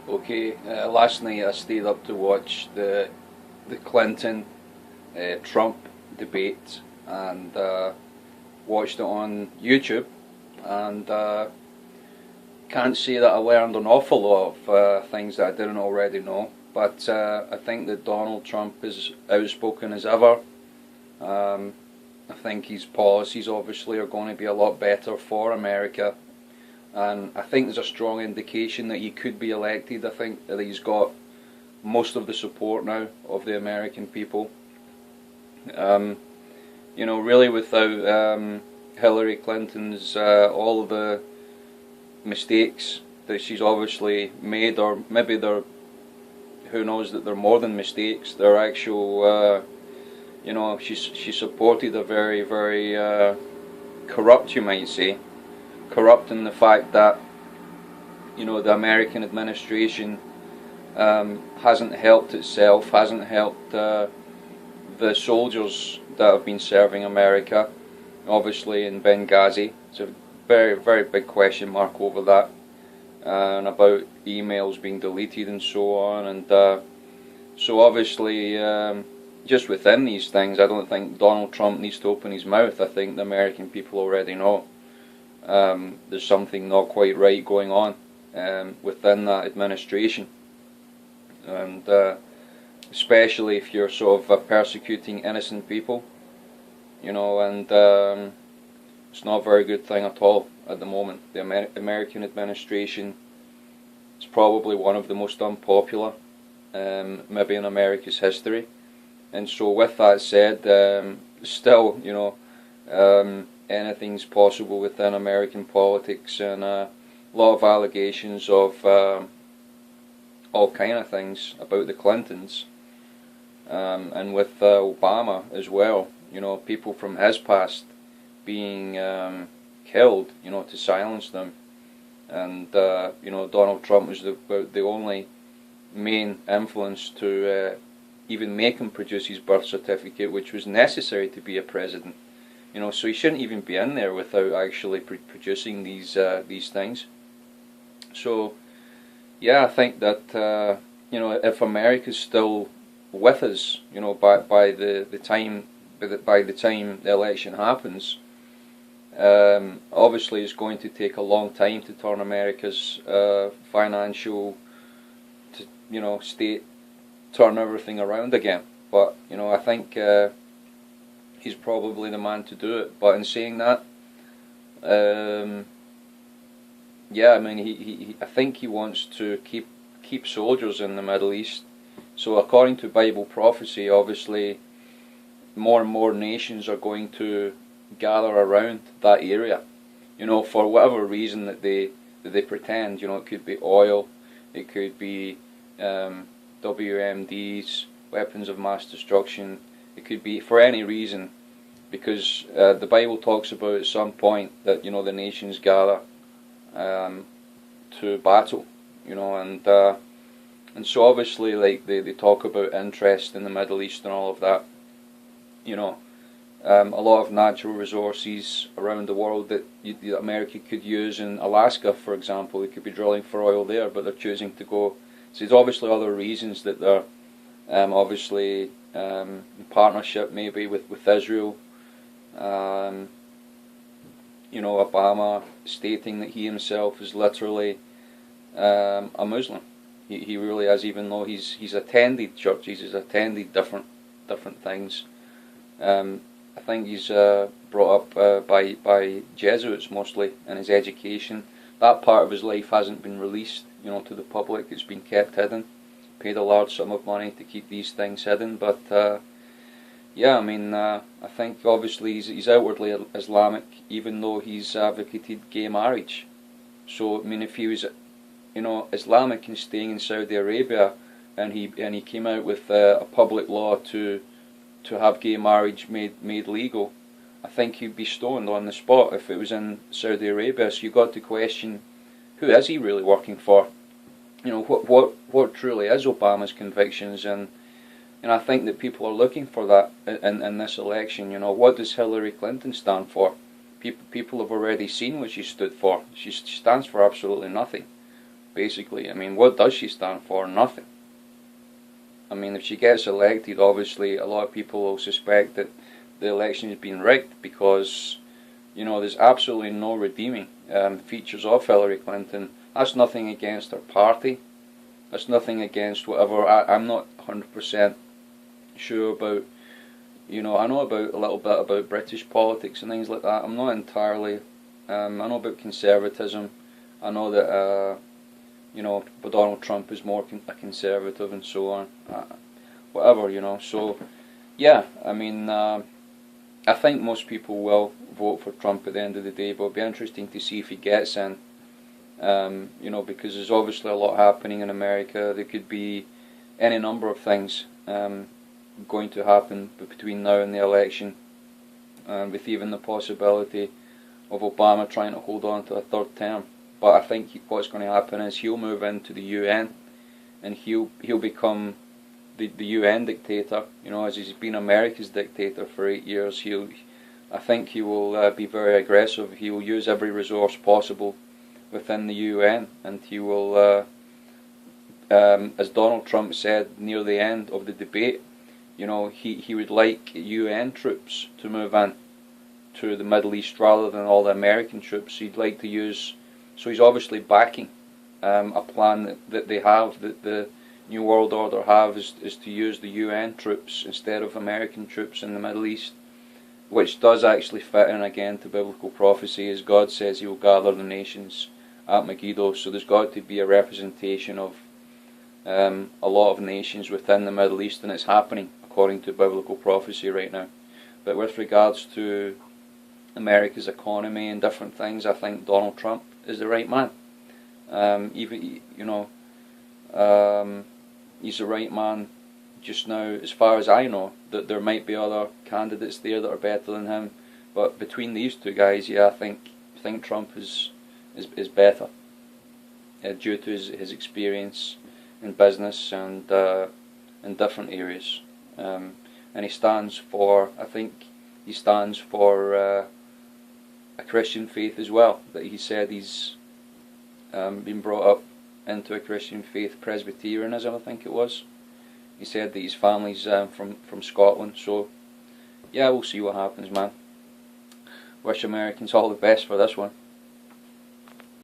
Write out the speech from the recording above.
Okay, last night I stayed up to watch the Clinton Trump debate and watched it on YouTube, and can't say that I learned an awful lot of things that I didn't already know. But I think that Donald Trump is outspoken as ever. I think his policies obviously are going to be a lot better for America, and I think there's a strong indication that he could be elected. I think that he's got most of the support now of the American people. Um, really without Hillary Clinton's all of the mistakes that she's obviously made, or maybe they're, who knows, that they're more than mistakes. They're actual, she supported a very, very corrupt, you might say, corrupt in the fact that, the American administration hasn't helped itself, hasn't helped the soldiers that have been serving America, obviously in Benghazi. It's a very, very big question mark over that, and about emails being deleted and so on. And so obviously, just within these things, I don't think Donald Trump needs to open his mouth. I think the American people already know there's something not quite right going on within that administration, and especially if you're sort of persecuting innocent people, and it's not a very good thing at all at the moment. The American administration is probably one of the most unpopular maybe in America's history. And so with that said, still, anything's possible within American politics, and a lot of allegations of all kind of things about the Clintons, and with Obama as well, people from his past being killed, to silence them. And Donald Trump was the only main influence to even make him produce his birth certificate, which was necessary to be a president. So he shouldn't even be in there without actually producing these things. So yeah, I think that if America's still with us, by the time the election happens, obviously it's going to take a long time to turn America's financial, state, turn everything around again. But I think he's probably the man to do it. But in saying that, yeah, I mean, I think he wants to keep soldiers in the Middle East. So according to Bible prophecy, obviously more and more nations are going to gather around that area, for whatever reason that they pretend. It could be oil, it could be WMDs, weapons of mass destruction. It could be for any reason, because the Bible talks about at some point that the nations gather to battle, and so obviously, like they talk about interest in the Middle East and all of that. A lot of natural resources around the world that America could use. In Alaska, for example, they could be drilling for oil there, but they're choosing to go. So there's obviously other reasons that they're obviously in partnership maybe with Israel. Obama stating that he himself is literally a Muslim. He really is, even though he's attended churches, he's attended different things. I think he's brought up by Jesuits mostly in his education. That part of his life hasn't been released, to the public. It's been kept hidden. Paid a large sum of money to keep these things hidden. But yeah, I mean, I think obviously he's outwardly Islamic, even though he's advocated gay marriage. So I mean, if he was, Islamic and staying in Saudi Arabia, and he came out with a public law to have gay marriage made legal, I think he'd be stoned on the spot if it was in Saudi Arabia. So you got to question, who is he really working for? What truly is Obama's convictions? And I think that people are looking for that in this election. What does Hillary Clinton stand for? People have already seen what she stood for. She stands for absolutely nothing. basically. I mean, what does she stand for? Nothing. I mean, if she gets elected, obviously a lot of people will suspect that the election has been rigged, because, you know, there's absolutely no redeeming features of Hillary Clinton. That's nothing against her party. That's nothing against whatever. I'm not 100% sure about, you know, I know about a little bit about British politics and things like that. I'm not entirely, I know about conservatism. I know that, you know, but Donald Trump is more a conservative and so on. Whatever, you know. So, yeah, I mean, I think most people will vote for Trump at the end of the day, but it'll be interesting to see if he gets in. You know, because there's obviously a lot happening in America. There could be any number of things going to happen between now and the election, with even the possibility of Obama trying to hold on to a third term. But I think what's going to happen is he'll move into the UN, and he'll become the UN dictator. You know, as he's been America's dictator for 8 years, I think he will be very aggressive. He will use every resource possible within the UN, and he will, as Donald Trump said near the end of the debate, you know, he would like UN troops to move in to the Middle East rather than all the American troops. He'd like to use, so he's obviously backing a plan that they have, that the New World Order have, is to use the UN troops instead of American troops in the Middle East, which does actually fit in again to biblical prophecy, as God says he will gather the nations at Megiddo. So there's got to be a representation of a lot of nations within the Middle East, and it's happening according to biblical prophecy right now. But with regards to America's economy and different things, I think Donald Trump is the right man. Even, you know, he's the right man just now, as far as I know. That there might be other candidates there that are better than him, but between these two guys, yeah, I think Trump is better, due to his experience in business and in different areas, and he stands for, I think he stands for a Christian faith as well. That he said he's been brought up into a Christian faith, Presbyterianism, I think it was. He said that his family's from Scotland. So yeah, we'll see what happens, man. Wish Americans all the best for this one.